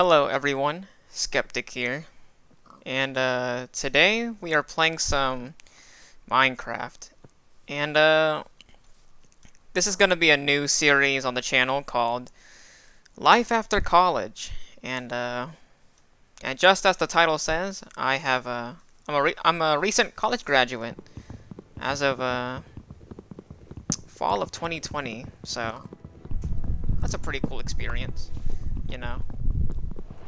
Hello everyone, Skeptic here, and today we are playing some Minecraft, and this is going to be a new series on the channel called Life After College, and and just as the title says, I'm a recent college graduate as of fall of 2020, so that's a pretty cool experience, you know.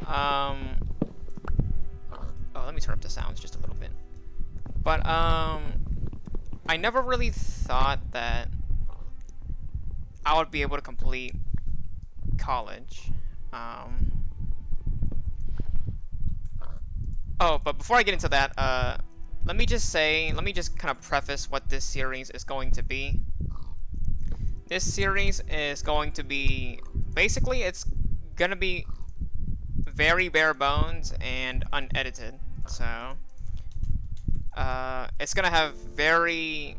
Um, oh, let me turn up the sounds just a little bit. But I never really thought that I would be able to complete college. Um, but before I get into that, let me just kind of preface what this series is going to be. This series is going to be basically it's gonna be very bare bones and unedited. So it's gonna have very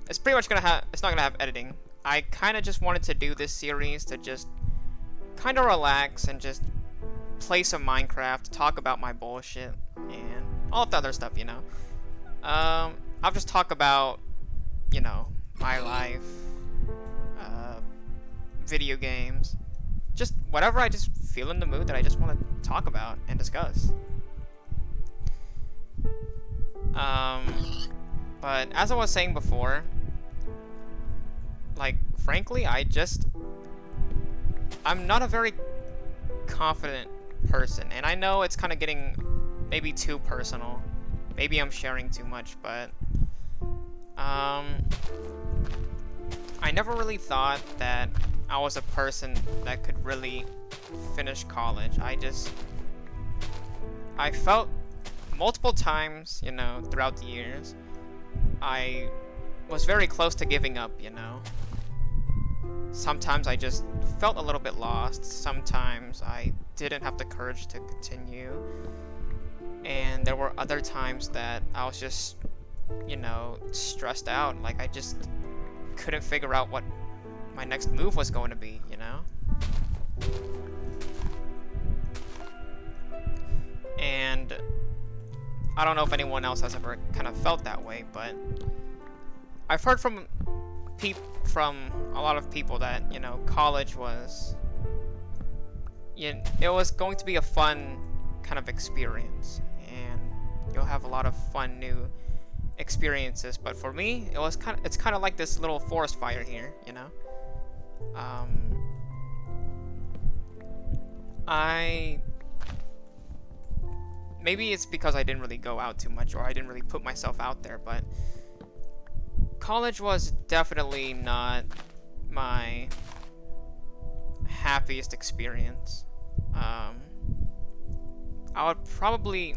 it's pretty much gonna have it's not gonna have editing. I kind of just wanted to do this series to just kind of relax and just play some Minecraft, talk about my bullshit, and all of the other stuff, you know. I'll just talk about, my life, uh, video games, just whatever I just feel in the mood that I just want to talk about and discuss. Um, but as I was saying before, like, frankly, I'm not a very confident person, and I know it's kind of getting maybe too personal. Maybe I'm sharing too much, but um, I never really thought that I was a person that could really finish college. I felt multiple times, throughout the years, I was very close to giving up, Sometimes I just felt a little bit lost. Sometimes I didn't have the courage to continue. And there were other times that I was just, stressed out. Like I just couldn't figure out what my next move was going to be. And I don't know if anyone else has ever kind of felt that way, but I've heard from from a lot of people that college was it was going to be a fun kind of experience, and you'll have a lot of fun new experiences. But for me, it's kind of like this little forest fire here. Um, I maybe it's because I didn't really go out too much, or I didn't really put myself out there, but college was definitely not my happiest experience. I would probably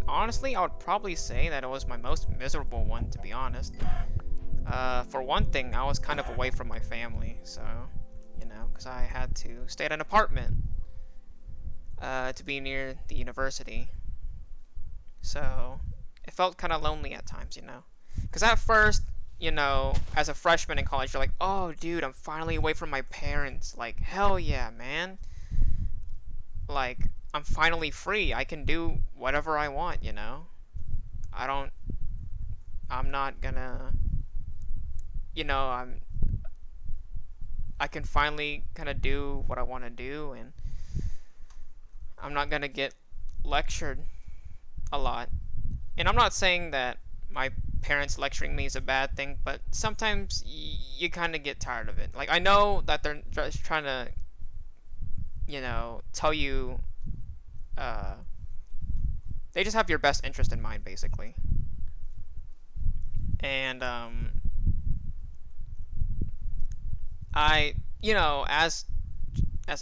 say that it was my most miserable one, to be honest. For one thing, I was kind of away from my family, so, because I had to stay at an apartment, to be near the university. So, it felt kind of lonely at times. Because at first, as a freshman in college, you're like, oh, dude, I'm finally away from my parents. Like, hell yeah, man. Like, I'm finally free. I can do whatever I want. I don't, I'm not gonna, you know, I'm, I can finally kind of do what I want to do, and I'm not gonna get lectured a lot. And I'm not saying that my parents lecturing me is a bad thing, but sometimes you kind of get tired of it. Like, I know that they're just trying to, tell you, uh, they just have your best interest in mind, basically. And, I, as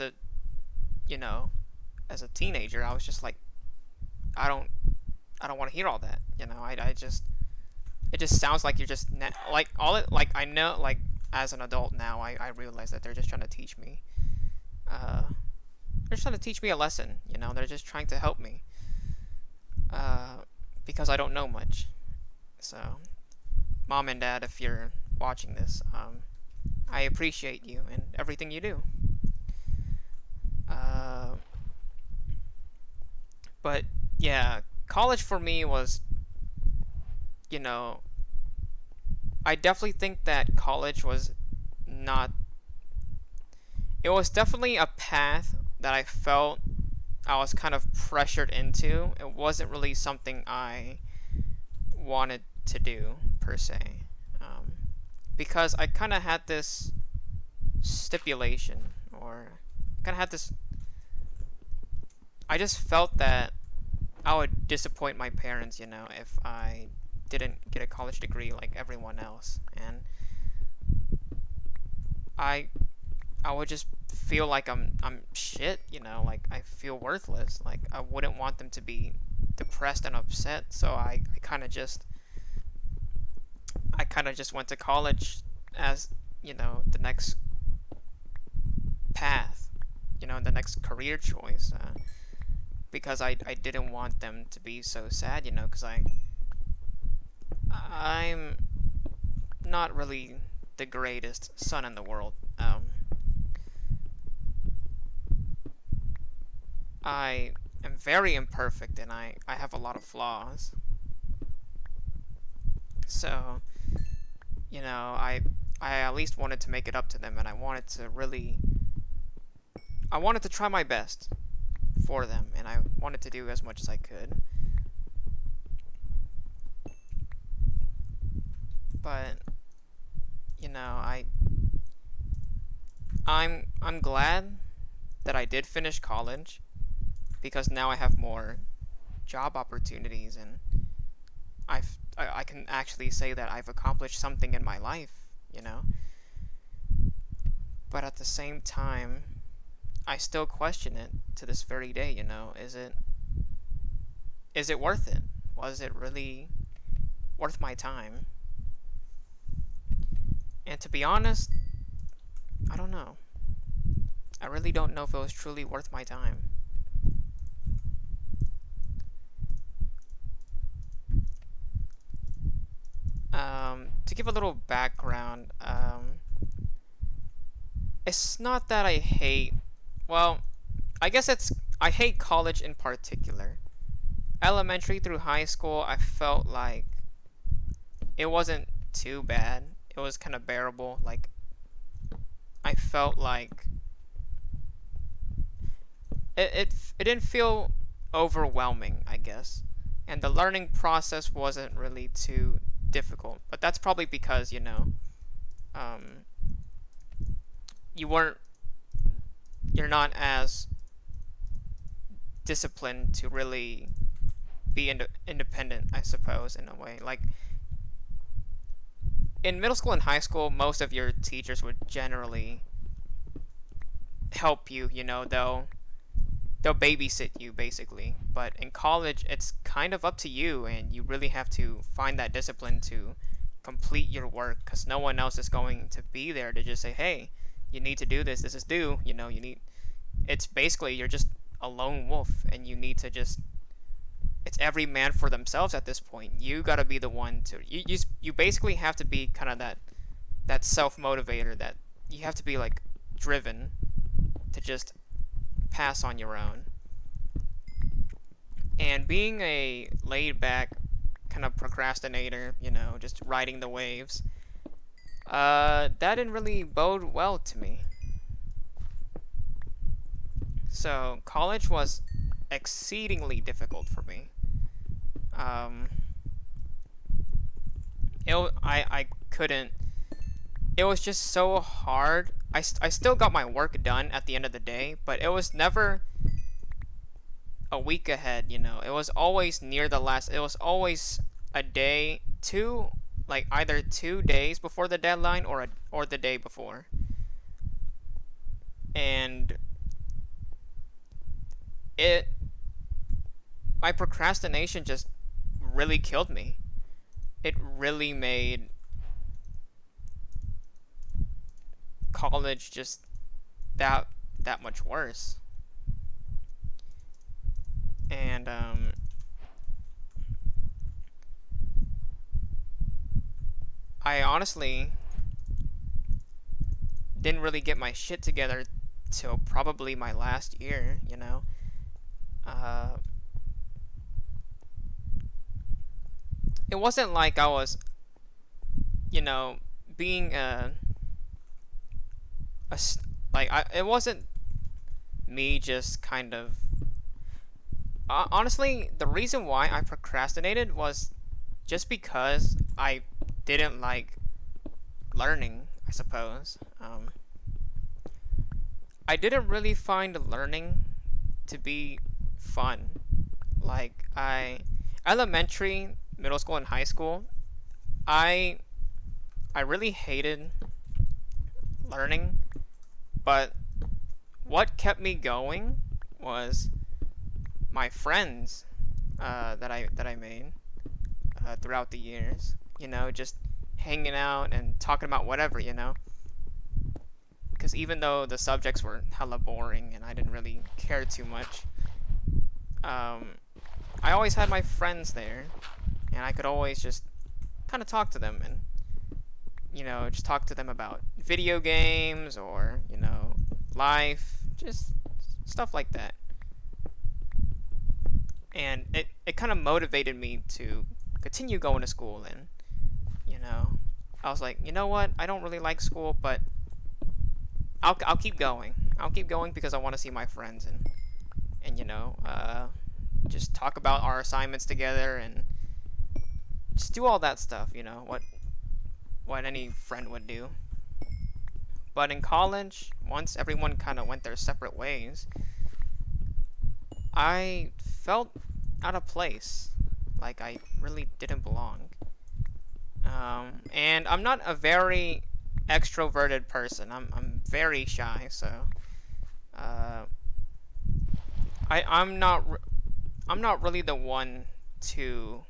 a, you know, as a teenager, I was just like, I don't, I don't want to hear all that. I just, it just sounds like you're just like all it like I know like as an adult now I realize that they're just trying to teach me they're just trying to teach me a lesson. They're just trying to help me, uh, because I don't know much. So, mom and dad, if you're watching this, I appreciate you and everything you do. uh, But yeah, college for me was, you know, I definitely think that college was not, it was definitely a path that I felt I was kind of pressured into. It wasn't really something I wanted to do, per se. Um, because I kind of had this stipulation, or kind of had this, I just felt that I would disappoint my parents, if I didn't get a college degree like everyone else. And I I would just feel like I'm shit, like I feel worthless. Like I wouldn't want them to be depressed and upset, so I kind of just went to college as, the next path, the next career choice, because I didn't want them to be so sad, because I'm not really the greatest son in the world. I am very imperfect, and I have a lot of flaws. So, I at least wanted to make it up to them, and I wanted to try my best for them, and I wanted to do as much as I could. But, I'm glad that I did finish college, because now I have more job opportunities, and I can actually say that I've accomplished something in my life, you know. But at the same time, I still question it to this very day. Is it worth it? Was it really worth my time? And to be honest, I don't know. I really don't know if it was truly worth my time. To give a little background, it's not that I hate. Well, I guess I hate college in particular. Elementary through high school, I felt like it wasn't too bad. It was kind of bearable. Like I felt like it didn't feel overwhelming, I guess. And the learning process wasn't really too difficult. But that's probably because, um, you weren't you're not as disciplined to really be independent, I suppose, in a way. Like in middle school and high school, most of your teachers would generally help you. They'll babysit you basically. But in college, it's kind of up to you, and you really have to find that discipline to complete your work, because no one else is going to be there to just say, "Hey, you need to do this. This is due." You need. It's basically you're just a lone wolf, and you need to just. It's every man for themselves at this point. You gotta be the one to. You basically have to be kind of that self motivator, that you have to be like driven to just pass on your own. And being a laid back kind of procrastinator, just riding the waves, that didn't really bode well to me. So college was exceedingly difficult for me. Um, I couldn't. It was just so hard. I still got my work done at the end of the day, but it was never a week ahead. It was always near the last. It was always a day, like either 2 days before the deadline, or the day before. And it my procrastination just really killed me. It really made college just that that much worse. And I honestly didn't really get my shit together till probably my last year. Uh, it wasn't like I was, you know, being a like it wasn't me just kind of honestly, the reason why I procrastinated was just because I didn't like learning, I suppose. I didn't really find learning to be fun. Like elementary, middle school, and high school, I I really hated learning, but what kept me going was my friends that I made throughout the years. You know, just hanging out and talking about whatever. You know, because even though the subjects were hella boring and I didn't really care too much, um, I always had my friends there, and I could always just kind of talk to them and just talk to them about video games or life, just stuff like that. And it kind of motivated me to continue going to school. And you know I was like, you know what, I don't really like school, but I'll keep going. I'll keep going because I want to see my friends and just talk about our assignments together and just do all that stuff, what any friend would do. But in college, once everyone kind of went their separate ways, I felt out of place, like I really didn't belong. And I'm not a very extroverted person. I'm very shy, so uh, I'm not really the one to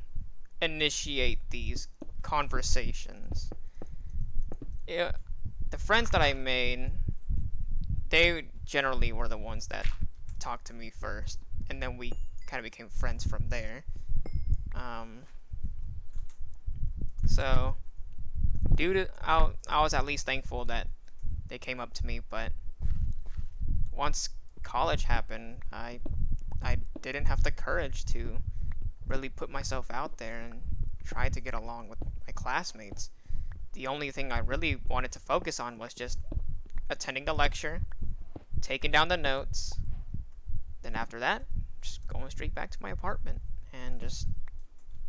initiate these conversations. It, the friends that I made, they generally were the ones that talked to me first, and then we kind of became friends from there. Um, so, I was at least thankful that they came up to me. But once college happened, I didn't have the courage to really put myself out there and try to get along with my classmates. The only thing I really wanted to focus on was just attending the lecture, taking down the notes, then after that, just going straight back to my apartment and just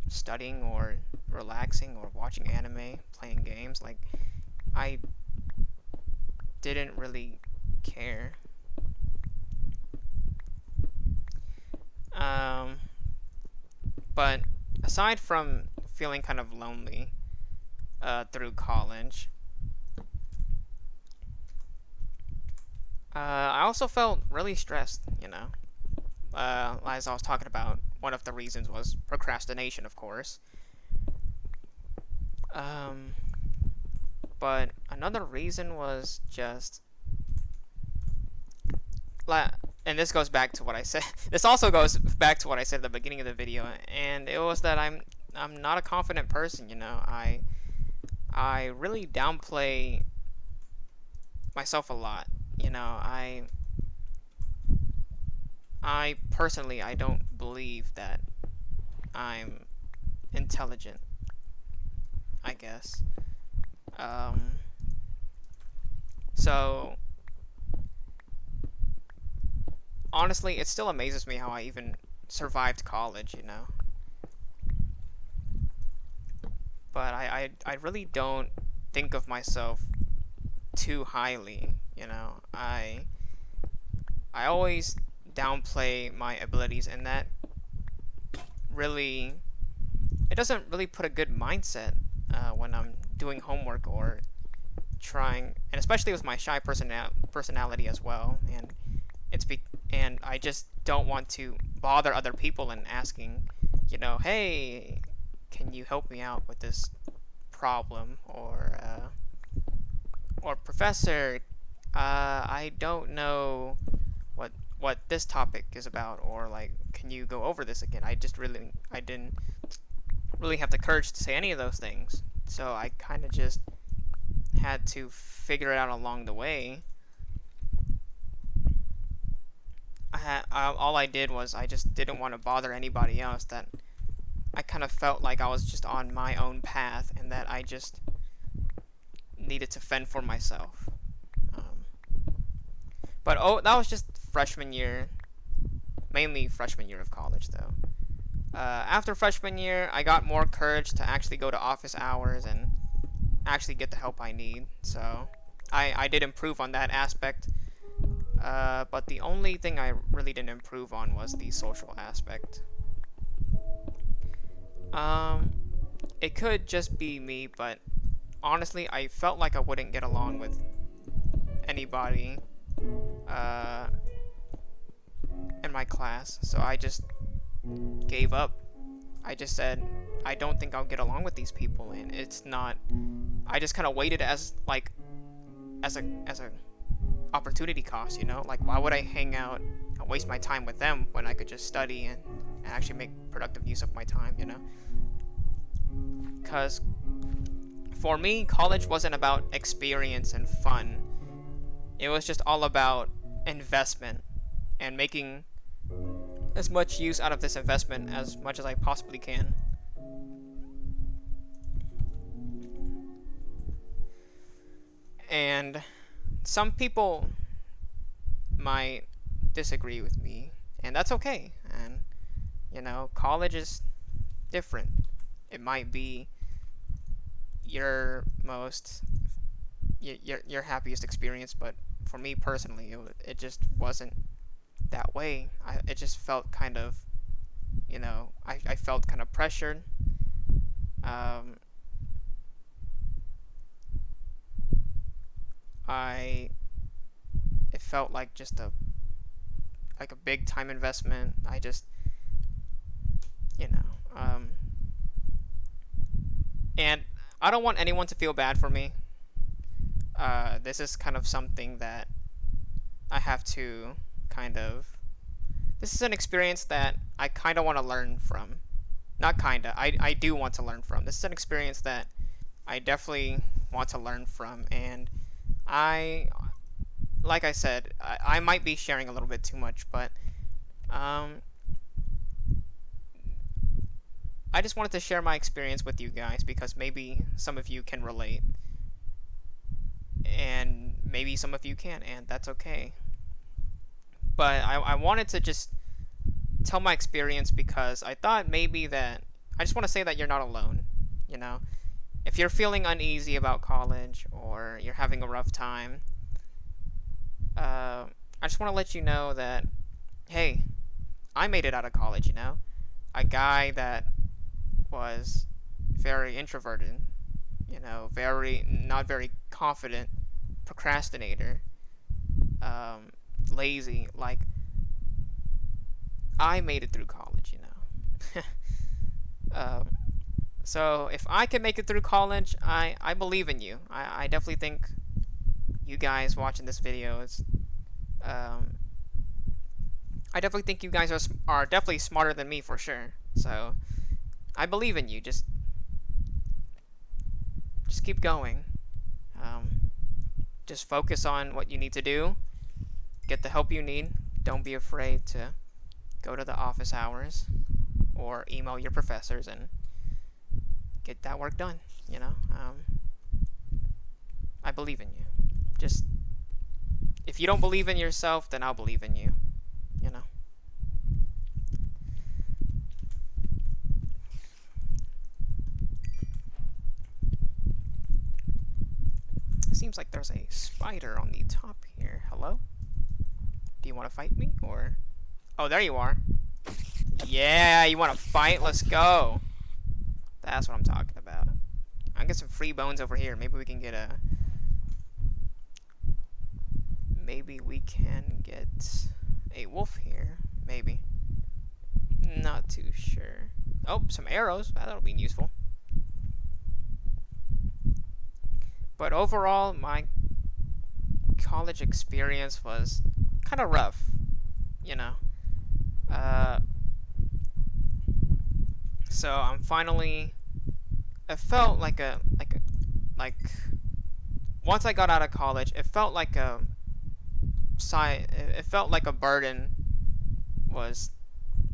studying or relaxing or watching anime, playing games. Like, I didn't really care. Um, but aside from feeling kind of lonely through college, I also felt really stressed, as I was talking about, one of the reasons was procrastination, of course. Um, but another reason was just, and this goes back to what I said. This also goes back to what I said at the beginning of the video, and it was that I'm not a confident person. I really downplay myself a lot. I personally, I don't believe that I'm intelligent, I guess. Um, so honestly, it still amazes me how I even survived college. But I really don't think of myself too highly. I always downplay my abilities, and that really, it doesn't really put a good mindset when I'm doing homework or trying, and especially with my shy personality as well. And I just don't want to bother other people and asking, hey, can you help me out with this problem, or professor, I don't know what this topic is about, or like, can you go over this again? I didn't really have the courage to say any of those things, so I kind of just had to figure it out along the way. All I did was I just didn't want to bother anybody else that I kind of felt like I was just on my own path and that I just needed to fend for myself. Um, but oh, that was just freshman year, mainly freshman year of college though. After freshman year, I got more courage to actually go to office hours and actually get the help I need. So I did improve on that aspect. But the only thing I really didn't improve on was the social aspect. Um, it could just be me, but honestly, I felt like I wouldn't get along with anybody uh, in my class, so I just gave up. I just said, I don't think I'll get along with these people, and it's not. I just kind of waited as like as a opportunity cost, you know? Like, why would I hang out and waste my time with them when I could just study and actually make productive use of my time, you know? Because for me, college wasn't about experience and fun. It was just all about investment and making as much use out of this investment as much as I possibly can. And some people might disagree with me, and that's okay. And you know, college is different. It might be your most your happiest experience, but for me personally, it just wasn't that way. It just felt kind of, you know, I felt kind of pressured. Um, I it felt like a big time investment. I just, you know, and I don't want anyone to feel bad for me. This is kind of something that I have to kind of. This is an experience that I kind of want to learn from. Not kinda. I do want to learn from. This is an experience that I definitely want to learn from, and I, like I said, I might be sharing a little bit too much, but um, I just wanted to share my experience with you guys because maybe some of you can relate, and maybe some of you can't, and that's okay. But I wanted to just tell my experience because I thought maybe that I just want to say that you're not alone. You know, if you're feeling uneasy about college or you're having a rough time, I just want to let you know that, hey, I made it out of college, you know? A guy that was very introverted, you know, not very confident, procrastinator, um, lazy. Like, I made it through college, you know? um, so if I can make it through college, I believe in you. I definitely think you guys watching this video is um, I definitely think you guys are definitely smarter than me for sure. So I believe in you. Just keep going. Um, just focus on what you need to do. Get the help you need. Don't be afraid to go to the office hours or email your professors and get that work done. You know, I believe in you. Just if you don't believe in yourself, then I'll believe in you. You know. Seems like there's a spider on the top here. Hello? Do you want to fight me or? Oh, there you are. Yeah, you want to fight? Let's go. That's what I'm talking about. I'll get some free bones over here. Maybe we can get a. Maybe we can get a wolf here. Maybe. Not too sure. Oh, some arrows. That'll be useful. But overall, my college experience was kind of rough, you know. Uh, so I'm finally. It felt like once I got out of college, it felt like a it felt like a burden was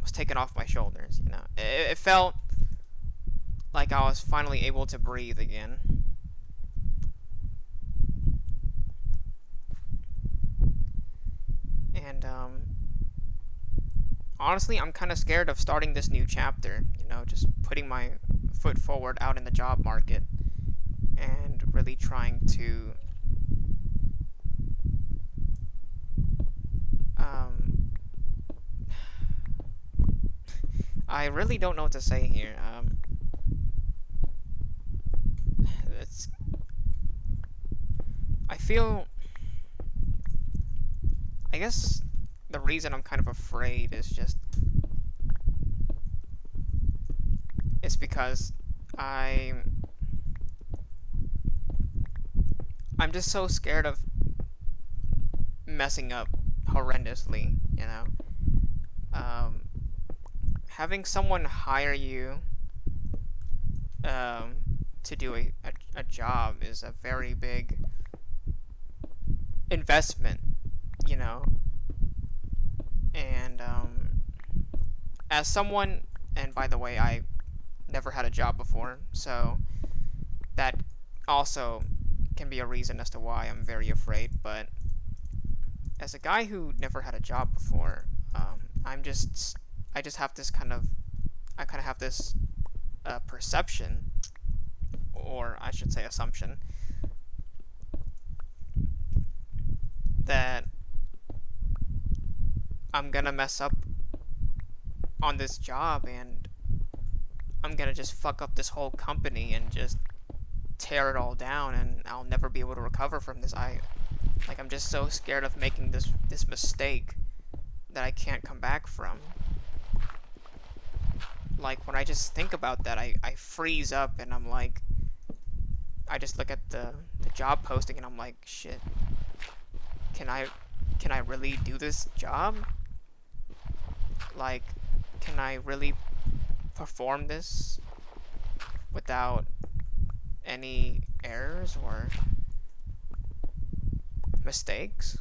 was taken off my shoulders. You know, it felt like I was finally able to breathe again. And honestly, I'm kind of scared of starting this new chapter, just putting my foot forward out in the job market and really trying to um, I really don't know what to say here. It's I feel I guess the reason I'm kind of afraid is just it's because I'm I'm just so scared of messing up horrendously, Um, having someone hire you um, to do a job is a very big investment, you know. And as someone, and by the way, I never had a job before, so that also can be a reason as to why I'm very afraid. But as a guy who never had a job before, I just have this I kind of have this perception, or I should say assumption, that I'm gonna mess up on this job and I'm gonna just fuck up this whole company and just tear it all down and I'll never be able to recover from this. I'm just so scared of making this mistake that I can't come back from. Like when I just think about that, I freeze up and I'm like I just look at the job posting and I'm like, shit, can I can I really do this job? Like, can I really perform this without any errors or mistakes?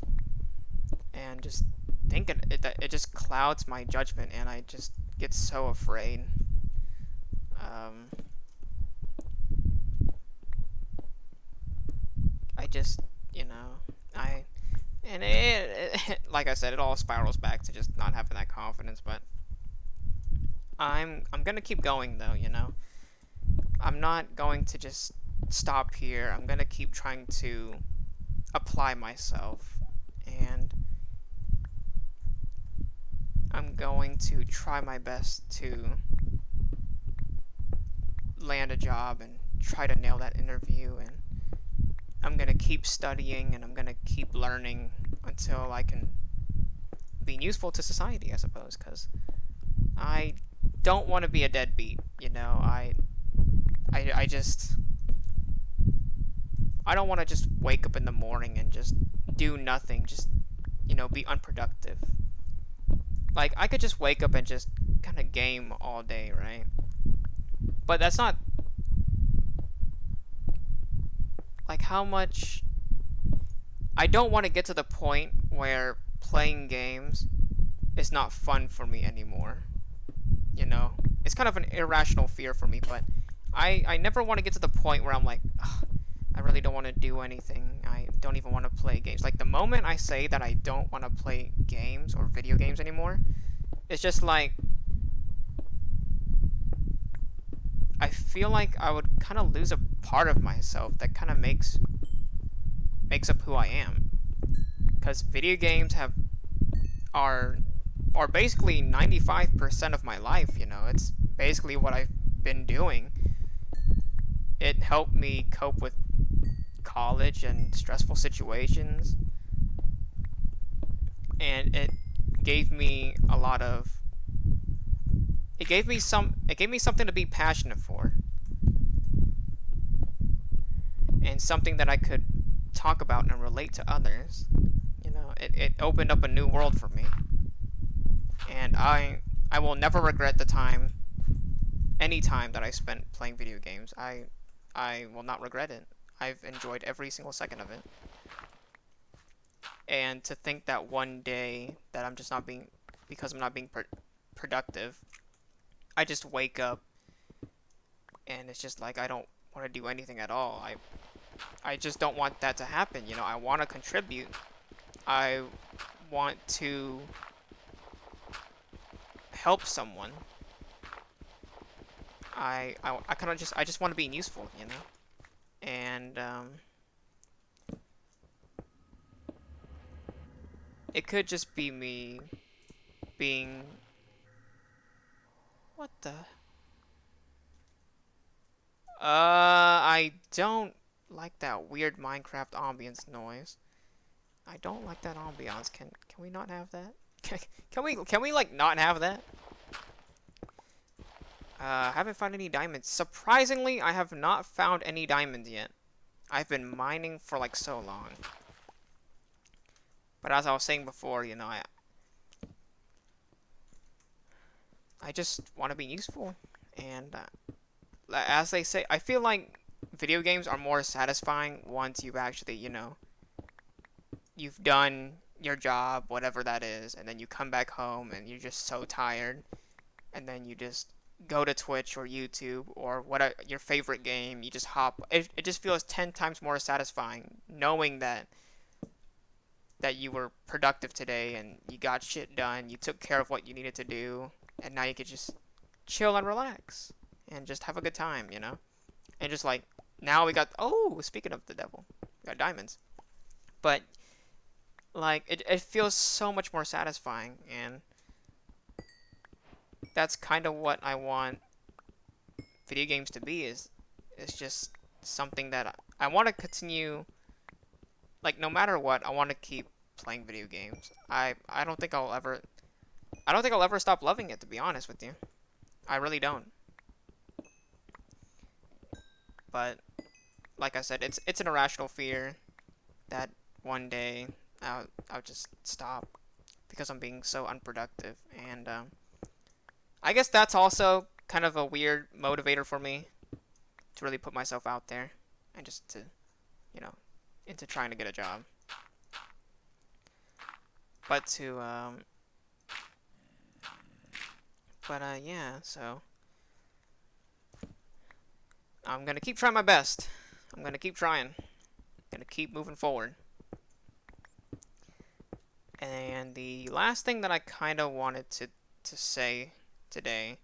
And just thinking it just clouds my judgment, and I just get so afraid. Um, I just, you know, I and like I said, it all spirals back to just not having that confidence. But I'm gonna keep going though. I'm not going to just stop here. I'm gonna keep trying to apply myself, and I'm going to try my best to land a job and try to nail that interview. And I'm gonna keep studying and I'm gonna keep learning until I can be useful to society, I suppose, because I don't want to be a deadbeat. I just I don't want to just wake up in the morning and just do nothing, just be unproductive. Like I could just wake up and just kind of game all day, right? But that's not like how much I don't want to get to the point where playing games is not fun for me anymore. It's kind of an irrational fear for me, but I never want to get to the point where I'm like, ugh, I really don't want to do anything. I don't even want to play games. Like the moment I say that I don't want to play games or video games anymore, it's just like I feel like I would kind of lose a part of myself that kind of makes up who I am. Because video games are are basically 95% of my life. It's basically what I've been doing. It helped me cope with college and stressful situations, and gave me a lot of it gave me something to be passionate for, and something that I could talk about and relate to others. It opened up a new world for me, and I will never regret the time, any time that I spent playing video games. I will not regret it. I've enjoyed every single second of it. And to think that one day that I'm just not being because I'm not being productive, I just wake up and it's just like I don't want to do anything at all. I just don't want that to happen. You know, I want to contribute. I want to help someone. I kind of just want to be useful, you know. And it could just be me being what the I don't like that weird Minecraft ambience noise. I don't like that ambiance. Can we not have that? Can we like not have that? Haven't found any diamonds. Surprisingly, I have not found any diamonds yet. I've been mining for like so long. But as I was saying before, you know, I just want to be useful. And as they say, I feel like video games are more satisfying once you've actually, you know, you've done your job, whatever that is, and then you come back home and you're just so tired, and then you just go to Twitch or YouTube or what your favorite game, you just hop. It just feels 10 times more satisfying knowing that you were productive today and you got shit done, you took care of what you needed to do, and now you could just chill and relax and just have a good time, you know? And just like now we got speaking of the devil, we got diamonds. But like it feels so much more satisfying, and that's kind of what I want video games to be is it's just something that I want to continue, like no matter what I want to keep playing video games. I don't think I'll ever stop loving it, to be honest with you. I really don't. But like I said, it's an irrational fear that one day I'll just stop because I'm being so unproductive. And I guess that's also kind of a weird motivator for me to really put myself out there and just to, you know, into trying to get a job. But to yeah, so I'm gonna keep trying my best. I'm gonna keep trying. Gonna keep moving forward. And the last thing that I kind of wanted to say today,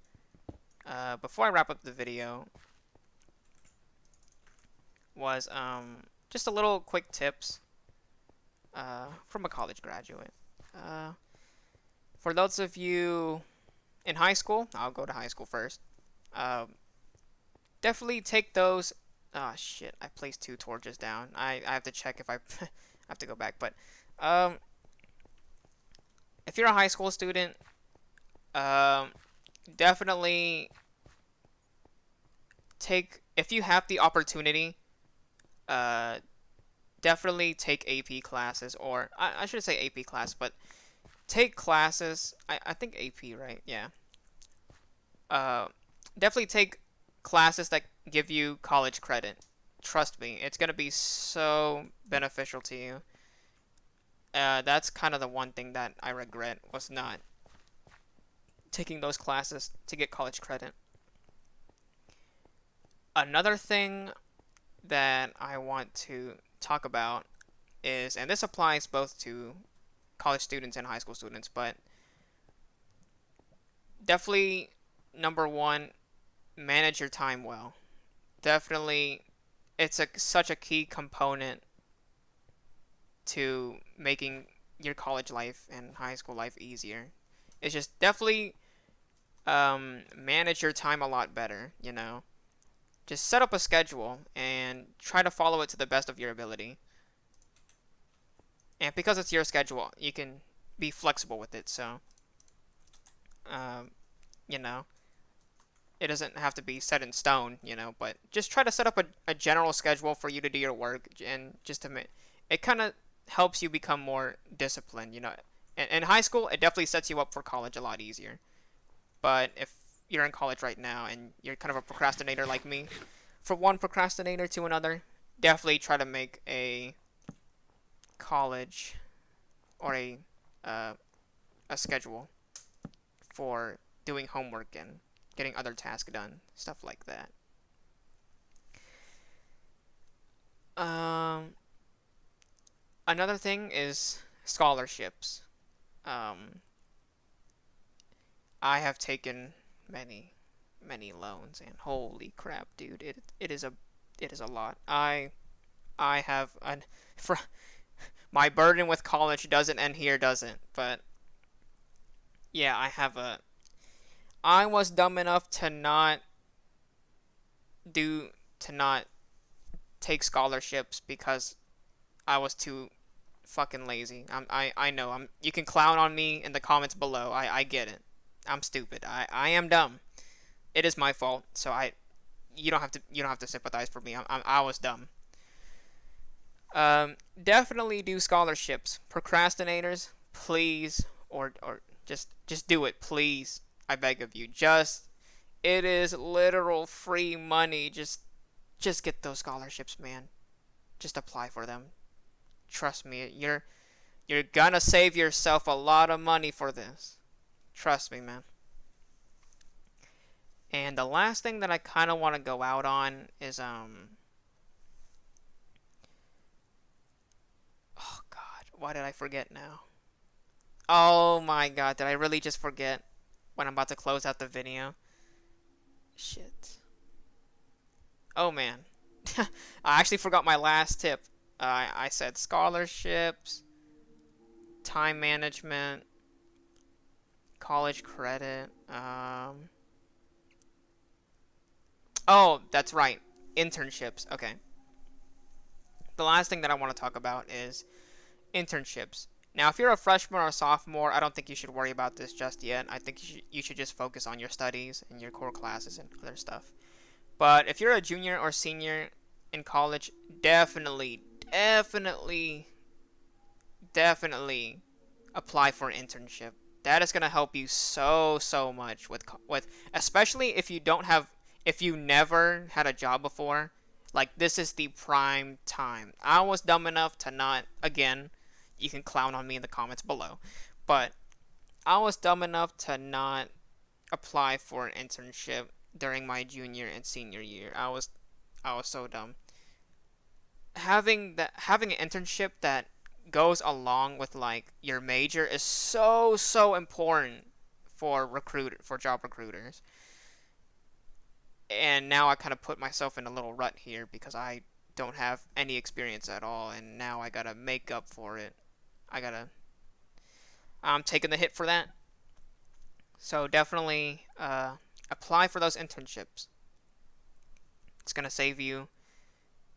before I wrap up the video, was just a little quick tips from a college graduate. Uh, for those of you in high school, I'll go to high school first. Uh, Definitely take those. Ah, shit! I placed two torches down. I have to check if I I have to go back. But um, if you're a high school student, um, definitely take if you have the opportunity. Uh, Definitely take AP classes, or I should say AP class, but take classes. I think AP, right? Yeah. Uh, Definitely take classes that give you college credit. Trust me, it's gonna be so beneficial to you. That's kind of the one thing that I regret was not taking those classes to get college credit. Another thing that I want to talk about is, and this applies both to college students and high school students, but definitely number one, manage your time well. Definitely, it's such a key component to making your college life and high school life easier. It's just definitely manage your time a lot better, you know. Just set up a schedule and try to follow it to the best of your ability. And because it's your schedule, you can be flexible with it. So, um, you know, it doesn't have to be set in stone, you know, but just try to set up a general schedule for you to do your work and just to make it kind of helps you become more disciplined, you know. In high school, it definitely sets you up for college a lot easier. But if you're in college right now and you're kind of a procrastinator like me, from one procrastinator to another, definitely try to make a college or uh, a schedule for doing homework and getting other tasks done, stuff like that. Um, Another thing is scholarships. Um, I have taken many, many loans, and holy crap, dude, it is a lot. I have an for my burden with college doesn't end here, doesn't. But yeah, I was dumb enough do to not take scholarships because I was too fucking lazy. I know. You can clown on me in the comments below. I get it. I'm stupid. I am dumb. It is my fault. So you don't have to sympathize for me. I was dumb. Definitely do scholarships. Procrastinators, please, or just do it, please. I beg of you. Just it is literal free money. Just get those scholarships, man. Just apply for them. Trust me, you're gonna save yourself a lot of money for this. Trust me, man. And the last thing that I kind of want to go out on is oh god, why did I forget now? Oh my god, did I really just forget when I'm about to close out the video? Shit. Oh man. I actually forgot my last tip. I said scholarships, time management, college credit. Oh, that's right. Internships. Okay. The last thing that I want to talk about is internships. Now, if you're a freshman or a sophomore, I don't think you should worry about this just yet. I think you should just focus on your studies and your core classes and other stuff. But if you're a junior or senior in college, definitely, definitely, definitely apply for an internship. That is gonna help you so much with especially if you never had a job before. Like this is the prime time. I was dumb enough to not again. You can clown on me in the comments below, but I was dumb enough to not apply for an internship during my junior and senior year. I was so dumb. Having an internship that goes along with like your major is so important for job recruiters. And now I kind of put myself in a little rut here because I don't have any experience at all, and now I gotta make up for it. I gotta I'm taking the hit for that. So definitely apply for those internships. It's gonna save you.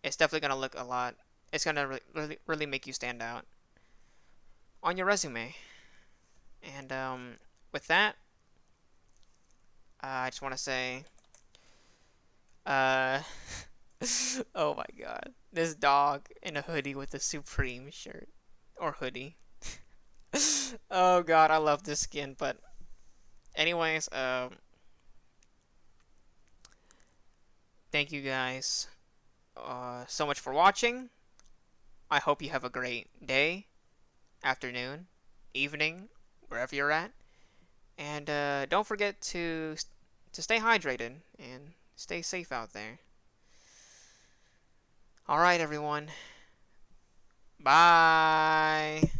It's definitely gonna look a lot. It's gonna really make you stand out on your resume. And with that, I just want to say, uh, oh my god, this dog in a hoodie with a Supreme shirt or hoodie. Oh god, I love this skin. But anyways, thank you guys so much for watching. I hope you have a great day, afternoon, evening, wherever you're at. And don't forget to stay hydrated and stay safe out there. All right, everyone. Bye.